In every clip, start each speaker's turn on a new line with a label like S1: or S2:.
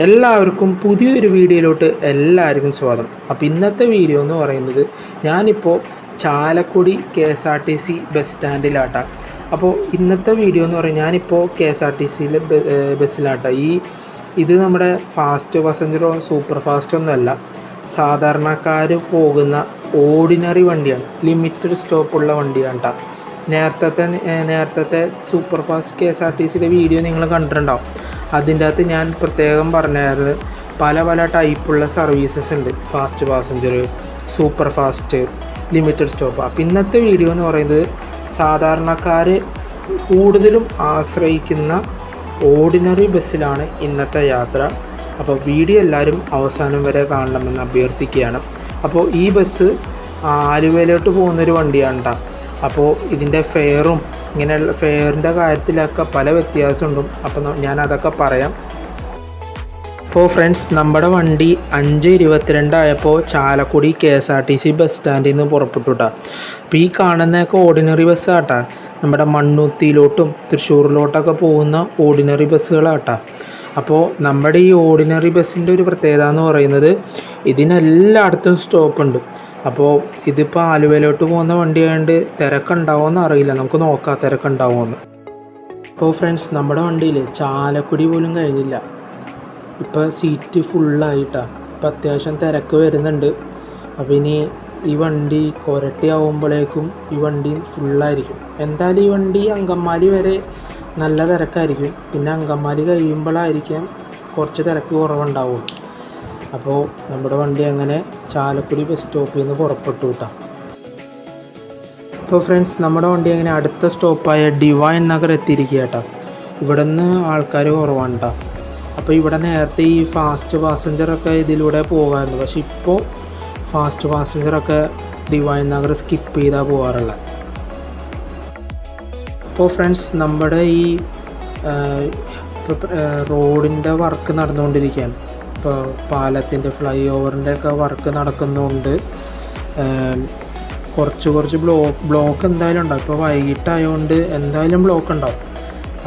S1: എല്ലാവർക്കും പുതിയൊരു വീഡിയോയിലോട്ട് എല്ലാവർക്കും സ്വാഗതം. അപ്പോൾ ഇന്നത്തെ വീഡിയോ എന്ന് പറയുന്നത് ഞാനിപ്പോൾ ചാലക്കുടി KSRTC ബസ് സ്റ്റാൻഡിലാട്ടാണ്. അപ്പോൾ ഇന്നത്തെ വീഡിയോ എന്ന് പറയുന്നത് ഞാനിപ്പോൾ KSRTCയിലെ ബസ്സിലാട്ടാണ്. ഇത് നമ്മുടെ ഫാസ്റ്റ് പാസഞ്ചറോ സൂപ്പർ ഫാസ്റ്റോ ഒന്നുമല്ല, സാധാരണക്കാർ പോകുന്ന ഓർഡിനറി വണ്ടിയാണ്, ലിമിറ്റഡ് സ്റ്റോപ്പുള്ള വണ്ടിയാണ് കേട്ടോ. നേരത്തെ സൂപ്പർ ഫാസ്റ്റ് KSRTCയുടെ വീഡിയോ നിങ്ങൾ കണ്ടിട്ടുണ്ടാവും. അതിൻ്റെ അകത്ത് ഞാൻ പ്രത്യേകം പറഞ്ഞത് പല ടൈപ്പുള്ള സർവീസസ് ഉണ്ട്, fast passenger, super fast, limited stop. അപ്പോൾ ഇന്നത്തെ വീഡിയോ എന്ന് പറയുന്നത് സാധാരണക്കാർ കൂടുതലും ആശ്രയിക്കുന്ന ഓർഡിനറി ബസ്സിലാണ് ഇന്നത്തെ യാത്ര. അപ്പോൾ വീഡിയോ എല്ലാവരും അവസാനം വരെ കാണണമെന്ന് അഭ്യർത്ഥിക്കുകയാണ്. അപ്പോൾ ഈ ബസ് ആലുവയിലോട്ട് പോകുന്നൊരു വണ്ടിയാണ് കേട്ടോ. അപ്പോൾ ഇതിൻ്റെ ഫെയറും ഇങ്ങനെയുള്ള ഫെയറിൻ്റെ കാര്യത്തിലൊക്കെ പല വ്യത്യാസമുണ്ട്. അപ്പോൾ ഞാൻ അതൊക്കെ പറയാം. അപ്പോൾ ഫ്രണ്ട്സ്, നമ്മുടെ വണ്ടി 5:22 ആയപ്പോൾ ചാലക്കുടി KSRTC ബസ് സ്റ്റാൻഡിൽ നിന്ന് പുറപ്പെട്ടു കേട്ടോ. അപ്പോൾ ഈ കാണുന്നതൊക്കെ ഓർഡിനറി ബസ്സാട്ടാ, നമ്മുടെ മണ്ണുത്തിയിലോട്ടും തൃശ്ശൂരിലോട്ടൊക്കെ പോകുന്ന ഓർഡിനറി ബസ്സുകളാട്ടാ. അപ്പോൾ നമ്മുടെ ഈ ഓർഡിനറി ബസ്സിൻ്റെ ഒരു പ്രത്യേകത എന്ന് പറയുന്നത് ഇതിനെല്ലായിടത്തും സ്റ്റോപ്പുണ്ട്. അപ്പോൾ ഇതിപ്പോൾ ആലുവയിലോട്ട് പോകുന്ന വണ്ടിയായതുകൊണ്ട് തിരക്കുണ്ടാവുമെന്ന് അറിയില്ല, നമുക്ക് നോക്കാം തിരക്കുണ്ടാവുമെന്ന്. അപ്പോൾ ഫ്രണ്ട്സ്, നമ്മുടെ വണ്ടിയിൽ ചാലക്കുടി പോലും കഴിഞ്ഞില്ല, ഇപ്പോൾ സീറ്റ് ഫുള്ളായിട്ടാണ്. ഇപ്പോൾ അത്യാവശ്യം തിരക്ക് വരുന്നുണ്ട്. അപ്പോൾ ഇനി ഈ വണ്ടി കൊരട്ടി ആവുമ്പോഴേക്കും ഈ വണ്ടി ഫുള്ളായിരിക്കും. എന്തായാലും ഈ വണ്ടി അങ്കമാലി വരെ നല്ല തിരക്കായിരിക്കും, പിന്നെ അങ്കമാലി കഴിയുമ്പോഴായിരിക്കാം കുറച്ച് തിരക്ക് കുറവുണ്ടാവും. അപ്പോൾ നമ്മുടെ വണ്ടി അങ്ങനെ ചാലക്കുടി ബസ് സ്റ്റോപ്പിൽ നിന്ന് പുറപ്പെട്ടു കേട്ടോ. അപ്പോൾ ഫ്രണ്ട്സ്, നമ്മുടെ വണ്ടി അങ്ങനെ അടുത്ത സ്റ്റോപ്പായ ഡിവൈൻ നഗർ എത്തിയിരിക്കുക കേട്ടോ. ഇവിടെ നിന്ന് ആൾക്കാർ കുറവാണ് കേട്ടോ. അപ്പോൾ ഇവിടെ നേരത്തെ ഈ ഫാസ്റ്റ് പാസഞ്ചറൊക്കെ ഇതിലൂടെ പോകാമായിരുന്നു, പക്ഷെ ഇപ്പോൾ ഫാസ്റ്റ് പാസഞ്ചറൊക്കെ ഡിവൈൻ നഗർ സ്കിപ്പ് ചെയ്താൽ പോകാറുള്ളത്. അപ്പോൾ ഫ്രണ്ട്സ്, നമ്മുടെ ഈ റോഡിൻ്റെ വർക്ക് നടന്നുകൊണ്ടിരിക്കുകയാണ്. ഇപ്പോൾ പാലത്തിൻ്റെ ഫ്ലൈ ഓവറിൻ്റെ ഒക്കെ വർക്ക് നടക്കുന്നതുകൊണ്ട് കുറച്ച് ബ്ലോക്ക് എന്തായാലും ഉണ്ടാവും. ഇപ്പോൾ വൈകിട്ടായതുകൊണ്ട് എന്തായാലും ബ്ലോക്ക് ഉണ്ടാവും.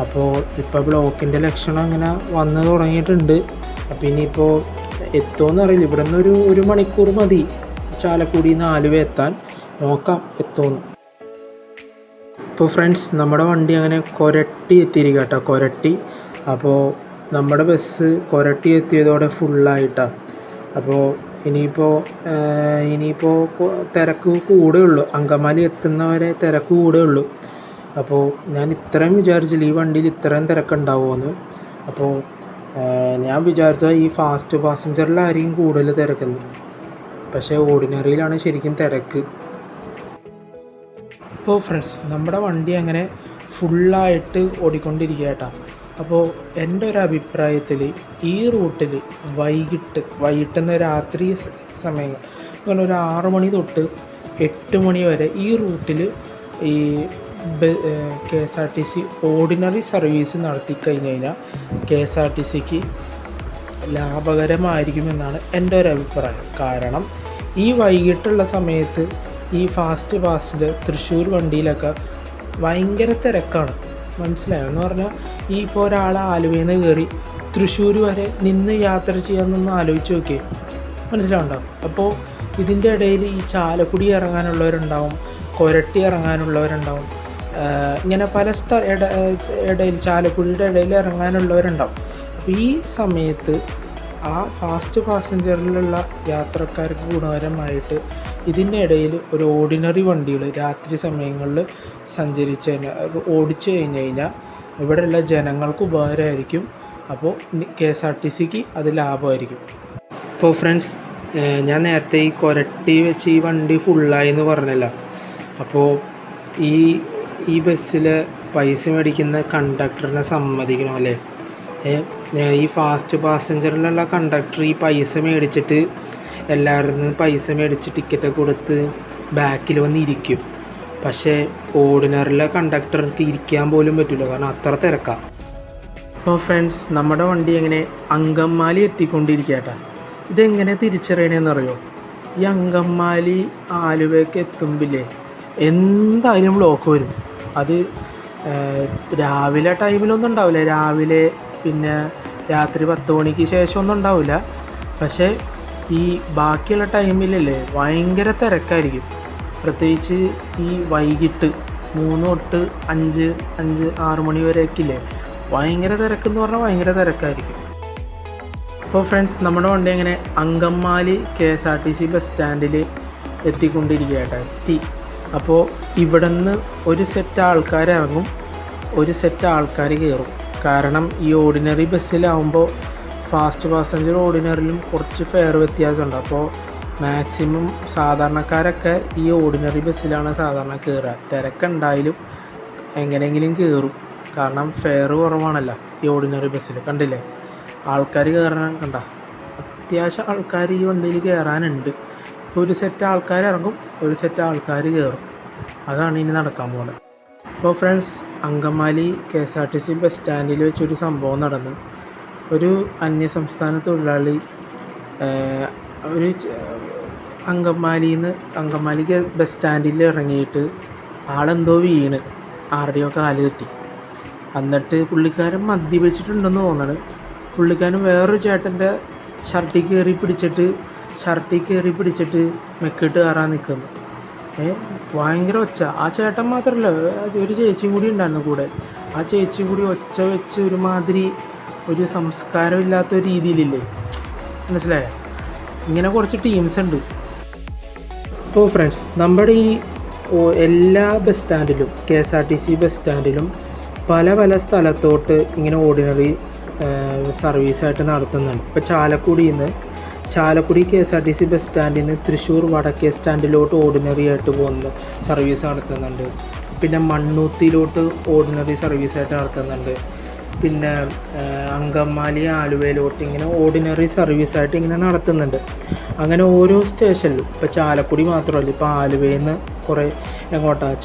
S1: അപ്പോൾ ഇപ്പോൾ ബ്ലോക്കിൻ്റെ ലക്ഷണം ഇങ്ങനെ വന്ന് തുടങ്ങിയിട്ടുണ്ട്. അപ്പോൾ ഇനിയിപ്പോൾ എത്തുമെന്ന് അറിയില്ല. ഇവിടെ നിന്ന് ഒരു മണിക്കൂർ മതി ചാലക്കുടി നിന്ന് ആലുവ എത്താൻ. നോക്കാം എത്തുമെന്ന്. ഇപ്പോൾ ഫ്രണ്ട്സ്, നമ്മുടെ വണ്ടി അങ്ങനെ കൊരട്ടി എത്തിയിരിക്കുക കേട്ടോ, കൊരട്ടി. അപ്പോൾ നമ്മുടെ ബസ് കൊരട്ടി എത്തിയതോടെ ഫുള്ളായിട്ടാണ്. അപ്പോൾ ഇനിയിപ്പോൾ തിരക്ക് കൂടുകയുള്ളൂ, അങ്കമാലി എത്തുന്നവരെ തിരക്ക് കൂടുകയുള്ളൂ. അപ്പോൾ ഞാൻ ഇത്രയും വിചാരിച്ചില്ല ഈ വണ്ടിയിൽ ഇത്രയും തിരക്കുണ്ടാവുമെന്ന്. അപ്പോൾ ഞാൻ വിചാരിച്ചാൽ ഈ ഫാസ്റ്റ് പാസഞ്ചറിലായിരിക്കും കൂടുതൽ തിരക്കുന്നത്, പക്ഷേ ഓർഡിനറിയിലാണ് ശരിക്കും തിരക്ക്. അപ്പോൾ ഫ്രണ്ട്സ്, നമ്മുടെ വണ്ടി അങ്ങനെ ഫുള്ളായിട്ട് ഓടിക്കൊണ്ടിരിക്കുക കേട്ടോ. അപ്പോൾ എൻ്റെ ഒരു അഭിപ്രായത്തിൽ ഈ റൂട്ടിൽ വൈകിട്ടെന്ന് രാത്രി സമയങ്ങൾ അങ്ങനെ ഒരു 6 മണി തൊട്ട് 8 മണി വരെ ഈ റൂട്ടിൽ ഈ KSRTC ഓർഡിനറി സർവീസ് നടത്തി കഴിഞ്ഞാൽ KSRTCക്ക് ലാഭകരമായിരിക്കുമെന്നാണ് എൻ്റെ ഒരു അഭിപ്രായം. കാരണം ഈ വൈകിട്ടുള്ള സമയത്ത് ഈ ഫാസ്റ്റ് പാസഞ്ചർ തൃശ്ശൂർ വണ്ടിയിലൊക്കെ ഭയങ്കര തിരക്കാണ്, മനസ്സിലായോ? എന്ന് പറഞ്ഞാൽ ഈ ഇപ്പോൾ ഒരാൾ ആലുവയിൽ നിന്ന് കയറി തൃശ്ശൂർ വരെ നിന്ന് യാത്ര ചെയ്യാമെന്നൊന്ന് ആലോചിച്ച് നോക്കിയേ, മനസ്സിലാവുണ്ടാവും. അപ്പോൾ ഇതിൻ്റെ ഇടയിൽ ഈ ചാലക്കുടി ഇറങ്ങാനുള്ളവരുണ്ടാവും, കൊരട്ടി ഇറങ്ങാനുള്ളവരുണ്ടാവും, ഇങ്ങനെ പല ഇടയിൽ ചാലക്കുടിയുടെ ഇടയിൽ ഇറങ്ങാനുള്ളവരുണ്ടാവും. അപ്പോൾ ഈ സമയത്ത് ആ ഫാസ്റ്റ് പാസഞ്ചറിലുള്ള യാത്രക്കാർക്ക് ഗുണകരമായിട്ട് ഇതിൻ്റെ ഇടയിൽ ഒരു ഓർഡിനറി വണ്ടികൾ രാത്രി സമയങ്ങളിൽ ഓടിച്ചു കഴിഞ്ഞാൽ ഇവിടെയുള്ള ജനങ്ങൾക്ക് ഉപകാരമായിരിക്കും. അപ്പോൾ KSRTCക്ക് അത് ലാഭമായിരിക്കും. അപ്പോൾ ഫ്രണ്ട്സ്, ഞാൻ നേരത്തെ ഈ കൊരട്ടി വെച്ച് ഈ വണ്ടി ഫുള്ളായി എന്ന് പറഞ്ഞല്ലോ. അപ്പോൾ ഈ ബസ്സിൽ പൈസ മേടിക്കുന്ന കണ്ടക്ടറിനെ സമ്മതിക്കണം അല്ലേ? ഈ ഫാസ്റ്റ് പാസഞ്ചറിലുള്ള കണ്ടക്ടർ ഈ പൈസ മേടിച്ചിട്ട് എല്ലാവരിൽ നിന്ന് പൈസ മേടിച്ച് ടിക്കറ്റൊക്കെ കൊടുത്ത് ബാക്കിൽ വന്നിരിക്കും. പക്ഷേ ഓർഡിനറിയിലെ കണ്ടക്ടർക്ക് ഇരിക്കാൻ പോലും പറ്റില്ല, കാരണം അത്ര തിരക്കാണ്. അപ്പോൾ ഫ്രണ്ട്സ്, നമ്മുടെ വണ്ടി എങ്ങനെ അങ്കമാലി എത്തിക്കൊണ്ടിരിക്കുക കേട്ടോ. ഇതെങ്ങനെ തിരിച്ചറിയണമെന്നറിയോ? ഈ അങ്കമാലി ആലുവയ്ക്ക് എത്തുമ്പില്ലേ എന്തായാലും ബ്ലോക്ക് വരും. അത് രാവിലെ ടൈമിലൊന്നും ഉണ്ടാവില്ല, രാവിലെ പിന്നെ രാത്രി 10 മണിക്ക് ശേഷമൊന്നും ഉണ്ടാവില്ല. പക്ഷേ ഈ ബാക്കിയുള്ള ടൈമിലല്ലേ ഭയങ്കര തിരക്കായിരിക്കും. പ്രത്യേകിച്ച് ഈ വൈകിട്ട് 3 തൊട്ട് 6 മണി വരെയൊക്കെ ഇല്ലേ, ഭയങ്കര തിരക്കെന്ന് പറഞ്ഞാൽ ഭയങ്കര തിരക്കായിരിക്കും. അപ്പോൾ ഫ്രണ്ട്സ്, നമ്മുടെ വണ്ടി അങ്ങനെ അങ്കമാലി KSRTC ബസ് സ്റ്റാൻഡിൽ എത്തി. അപ്പോൾ ഇവിടെ നിന്ന് ഒരു സെറ്റ് ആൾക്കാർ ഇറങ്ങും, ഒരു സെറ്റ് ആൾക്കാർ കയറും. കാരണം ഈ ഓർഡിനറി ബസ്സിലാവുമ്പോൾ ഫാസ്റ്റ് പാസഞ്ചർ ഓർഡിനറിയിലും കുറച്ച് ഫെയർ വ്യത്യാസമുണ്ട്. അപ്പോൾ മാക്സിമം സാധാരണക്കാരൊക്കെ ഈ ഓർഡിനറി ബസ്സിലാണ് സാധാരണ കയറുക. തിരക്കുണ്ടായാലും എങ്ങനെയെങ്കിലും കയറും. കാരണം ഫെയർ കുറവാണല്ലോ ഈ ഓർഡിനറി ബസ്സിൽ. കണ്ടില്ലേ ആൾക്കാർ കയറാൻ, കണ്ട അത്യാവശ്യം ആൾക്കാർ ഈ വണ്ടിയിൽ കയറാനുണ്ട്. ഇപ്പോൾ ഒരു സെറ്റ് ആൾക്കാർ ഇറങ്ങും, ഒരു സെറ്റ് ആൾക്കാർ കയറും. അതാണ് ഇനി നടക്കാൻ പോകുന്നത്. അപ്പോൾ ഫ്രണ്ട്സ്, അങ്കമാലി KSRTC ബസ് സ്റ്റാൻഡിൽ വെച്ചൊരു സംഭവം നടന്നു. ഒരു അന്യസംസ്ഥാന തൊഴിലാളി ഒരു അങ്കമാലി ബസ് സ്റ്റാൻഡിൽ ഇറങ്ങിയിട്ട് ആളെന്തോ വീണ് ആരുടെയോ കാല് തട്ടി. എന്നിട്ട് പുള്ളിക്കാരൻ മദ്യപിച്ചിട്ടുണ്ടെന്ന് തോന്നണ്. പുള്ളിക്കാരൻ വേറൊരു ചേട്ടൻ്റെ ഷർട്ടിൽ കയറി പിടിച്ചിട്ട് മെക്കിട്ട് കയറാൻ നിൽക്കുന്നു. ഭയങ്കര ഒച്ച. ആ ചേട്ടൻ മാത്രമല്ല, ഒരു ചേച്ചിയും കൂടി ഉണ്ടായിരുന്നു കൂടെ. ആ ചേച്ചിയും കൂടി ഒച്ച വെച്ച് ഒരുമാതിരി ഒരു സംസ്കാരമില്ലാത്ത ഒരു രീതിയിലില്ലേ, മനസ്സിലായോ? ഇങ്ങനെ കുറച്ച് ടീംസ് ഉണ്ട്. അപ്പോൾ ഫ്രണ്ട്സ്, നമ്മുടെ ഈ എല്ലാ ബസ് സ്റ്റാൻഡിലും KSRTC ബസ് സ്റ്റാൻഡിലും പല സ്ഥലത്തോട്ട് ഇങ്ങനെ ഓർഡിനറി സർവീസായിട്ട് നടത്തുന്നുണ്ട്. ഇപ്പോൾ ചാലക്കുടി KSRTC ബസ് സ്റ്റാൻഡിൽ നിന്ന് തൃശ്ശൂർ വടക്കേ സ്റ്റാൻഡിലോട്ട് ഓർഡിനറി ആയിട്ട് പോകുന്ന സർവീസ് നടത്തുന്നുണ്ട്. പിന്നെ മണ്ണൂത്തിയിലോട്ട് ഓർഡിനറി സർവീസായിട്ട് നടത്തുന്നുണ്ട്. പിന്നെ അങ്കമാലി ആലുവയിലോട്ട് ഇങ്ങനെ ഓർഡിനറി സർവീസായിട്ട് ഇങ്ങനെ നടത്തുന്നുണ്ട്. അങ്ങനെ ഓരോ സ്റ്റേഷനിലും, ഇപ്പോൾ ചാലക്കുടി മാത്രമല്ല, ഇപ്പോൾ ആലുവയിൽ നിന്ന് കുറേ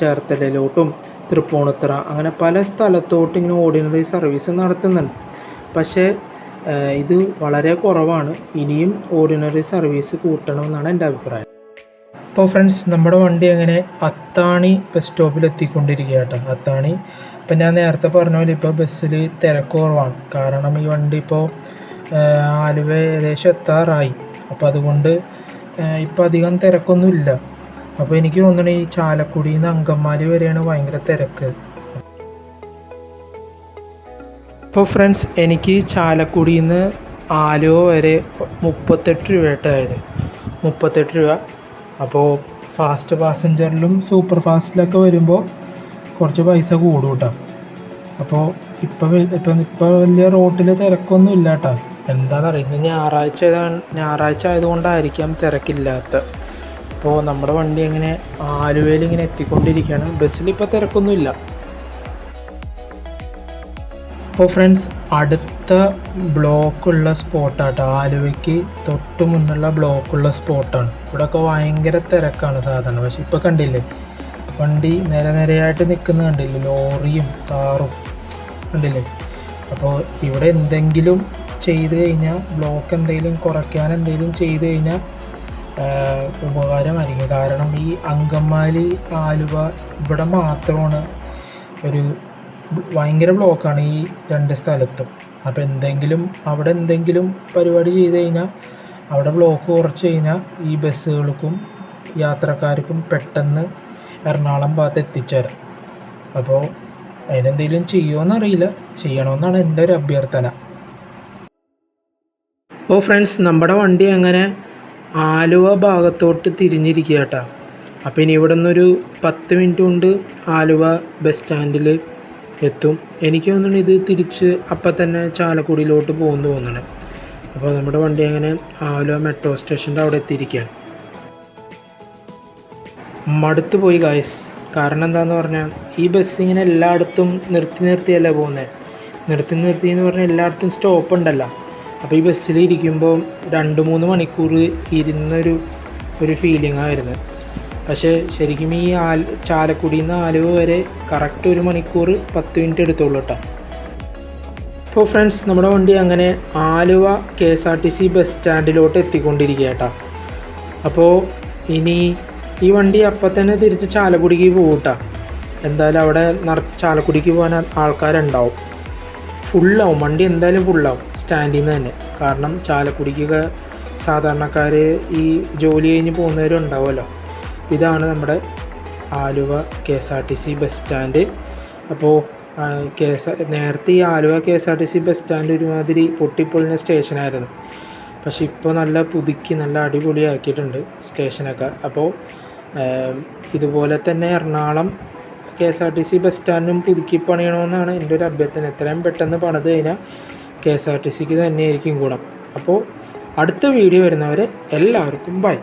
S1: ചേർത്തലയിലോട്ടും തൃപ്പൂണിത്തുറ അങ്ങനെ പല സ്ഥലത്തോട്ട് ഇങ്ങനെ ഓർഡിനറി സർവീസ് നടത്തുന്നുണ്ട്. പക്ഷേ ഇത് വളരെ കുറവാണ്. ഇനിയും ഓർഡിനറി സർവീസ് കൂട്ടണമെന്നാണ് എൻ്റെ അഭിപ്രായം. അപ്പോൾ ഫ്രണ്ട്സ്, നമ്മുടെ വണ്ടി അങ്ങനെ അത്താണി ബസ് സ്റ്റോപ്പിൽ എത്തിക്കൊണ്ടിരിക്കുക കേട്ടോ. അത്താണി, ഇപ്പം ഞാൻ നേരത്തെ പറഞ്ഞ പോലെ ഇപ്പോൾ ബസ്സിൽ തിരക്ക് കുറവാണ്. കാരണം ഈ വണ്ടി ഇപ്പോൾ ആലുവ ഏകദേശം എത്താറായി. അപ്പോൾ അതുകൊണ്ട് ഇപ്പം അധികം തിരക്കൊന്നുമില്ല. അപ്പോൾ എനിക്ക് തോന്നുന്നു ഈ ചാലക്കുടിയിൽ നിന്ന് അങ്കമാലി വരെയാണ് ഭയങ്കര തിരക്ക്. അപ്പോൾ ഫ്രണ്ട്സ്, എനിക്ക് ചാലക്കുടിയിൽ നിന്ന് ആലുവ വരെ 38 രൂപയായിട്ടായത്. 38 രൂപ. അപ്പോൾ ഫാസ്റ്റ് പാസഞ്ചറിലും സൂപ്പർ ഫാസ്റ്റിലൊക്കെ വരുമ്പോൾ കുറച്ച് പൈസ കൂടും കേട്ടോ. അപ്പോൾ ഇപ്പോൾ വലിയ റോട്ടിൽ തിരക്കൊന്നും ഇല്ല കേട്ടോ. എന്താണെന്നറിയാം, ഇന്ന് ഞായറാഴ്ച ആയതുകൊണ്ടായിരിക്കാം തിരക്കില്ലാത്ത. അപ്പോൾ നമ്മുടെ വണ്ടി ഇങ്ങനെ ആലുവയിൽ ഇങ്ങനെ എത്തിക്കൊണ്ടിരിക്കുകയാണ്. ബസ്സിലിപ്പോൾ തിരക്കൊന്നുമില്ല. അപ്പോൾ ഫ്രണ്ട്സ്, അടുത്ത ബ്ലോക്കുള്ള സ്പോട്ടാട്ടോ. ആലുവയ്ക്ക് തൊട്ട് മുന്നുള്ള ബ്ലോക്കുള്ള സ്പോട്ടാണ്. ഇവിടെയൊക്കെ ഭയങ്കര തിരക്കാണ് സാധാരണ. പക്ഷെ ഇപ്പോൾ കണ്ടില്ലേ, വണ്ടി നിരയായിട്ട് നിൽക്കുന്നത് കണ്ടില്ലേ, ലോറിയും കാറും കണ്ടില്ലേ. അപ്പോൾ ഇവിടെ എന്തെങ്കിലും ചെയ്ത് കഴിഞ്ഞാൽ, ബ്ലോക്ക് എന്തെങ്കിലും കുറയ്ക്കാൻ എന്തെങ്കിലും ചെയ്ത് കഴിഞ്ഞാൽ ഉപകാരമായിരിക്കും. കാരണം ഈ അങ്കമാലി ആലുവ ഇവിടെ മാത്രമാണ് ഒരു ഭയങ്കര ബ്ലോക്കാണ് ഈ 2 സ്ഥലത്തും. അപ്പോൾ അവിടെ എന്തെങ്കിലും പരിപാടി ചെയ്ത് കഴിഞ്ഞാൽ, അവിടെ ബ്ലോക്ക് കുറച്ച് കഴിഞ്ഞാൽ ഈ ബസ്സുകൾക്കും യാത്രക്കാർക്കും പെട്ടെന്ന് എറണാകുളം ഭാഗത്ത് എത്തിച്ചേരാം. അപ്പോൾ അതിനെന്തെങ്കിലും ചെയ്യുമോയെന്നറിയില്ല, ചെയ്യണമെന്നാണ് എൻ്റെ ഒരു അഭ്യർത്ഥന. അപ്പോൾ ഫ്രണ്ട്സ്, നമ്മുടെ വണ്ടി അങ്ങനെ ആലുവ ഭാഗത്തോട്ട് തിരിഞ്ഞിരിക്കുക കേട്ടോ. അപ്പോൾ ഇനി ഇവിടെ നിന്നൊരു 10 മിനിറ്റ് കൊണ്ട് ആലുവ ബസ് സ്റ്റാൻഡിൽ എത്തും. എനിക്ക് തോന്നുന്നു ഇത് തിരിച്ച് അപ്പം തന്നെ ചാലക്കുടിയിലോട്ട് പോകുമെന്ന് തോന്നുന്നു. അപ്പോൾ നമ്മുടെ വണ്ടി അങ്ങനെ ആലുവ മെട്രോ സ്റ്റേഷൻ്റെ അവിടെ എത്തിയിരിക്കുകയാണ്. മടുത്തു പോയി ഗായ്സ്. കാരണം എന്താണെന്ന് പറഞ്ഞാൽ, ഈ ബസ് ഇങ്ങനെ എല്ലായിടത്തും നിർത്തിയല്ല പോകുന്നത്. നിർത്തി എന്ന് പറഞ്ഞാൽ എല്ലായിടത്തും സ്റ്റോപ്പ് ഉണ്ടല്ലോ. അപ്പോൾ ഈ ബസ്സിൽ ഇരിക്കുമ്പോൾ 2-3 മണിക്കൂർ ഇരുന്നൊരു ഫീലിംഗാണ് വരുന്നത്. പക്ഷേ ശരിക്കും ഈ ചാലക്കുടിയിൽ നിന്ന് ആലുവ വരെ കറക്റ്റ് 1 മണിക്കൂർ 10 മിനിറ്റ് എടുത്തോളൂ കേട്ടോ. അപ്പോൾ ഫ്രണ്ട്സ്, നമ്മുടെ വണ്ടി അങ്ങനെ ആലുവ KSRTC ബസ് സ്റ്റാൻഡിലോട്ട് എത്തിക്കൊണ്ടിരിക്കുക കേട്ടോ. അപ്പോൾ ഇനി ഈ വണ്ടി അപ്പം തന്നെ തിരിച്ച് ചാലക്കുടിക്ക് പോകും കേട്ടോ. എന്തായാലും അവിടെ ചാലക്കുടിക്ക് പോകാൻ ആൾക്കാരുണ്ടാവും. ഫുള്ളാവും, വണ്ടി എന്തായാലും ഫുള്ളാവും സ്റ്റാൻഡിൽ നിന്ന് തന്നെ. കാരണം ചാലക്കുടിക്കൊക്കെ സാധാരണക്കാർ ഈ ജോലി കഴിഞ്ഞ് പോകുന്നവരും ഉണ്ടാവുമല്ലോ. ഇതാണ് നമ്മുടെ ആലുവ KSRTC ബസ് സ്റ്റാൻഡ്. അപ്പോൾ നേരത്തെ ഈ ആലുവ KSRTC ബസ് സ്റ്റാൻഡ് ഒരുമാതിരി പൊട്ടിപ്പൊളിഞ്ഞ സ്റ്റേഷനായിരുന്നു. പക്ഷെ ഇപ്പോൾ നല്ല പുതുക്കി നല്ല അടിപൊളിയാക്കിയിട്ടുണ്ട് സ്റ്റേഷനൊക്കെ. അപ്പോൾ ഇതുപോലെ തന്നെ എറണാകുളം KSRTC ബസ് സ്റ്റാൻഡും പുതുക്കി പണിയണമെന്നാണ് എൻ്റെ ഒരു അഭ്യർത്ഥന. എത്രയും പെട്ടെന്ന് പണിത് കഴിഞ്ഞാൽ KSRTCക്ക് തന്നെയായിരിക്കും ഗുണം. അപ്പോൾ അടുത്ത വീഡിയോ വരുന്നവരെ എല്ലാവർക്കും ബൈ.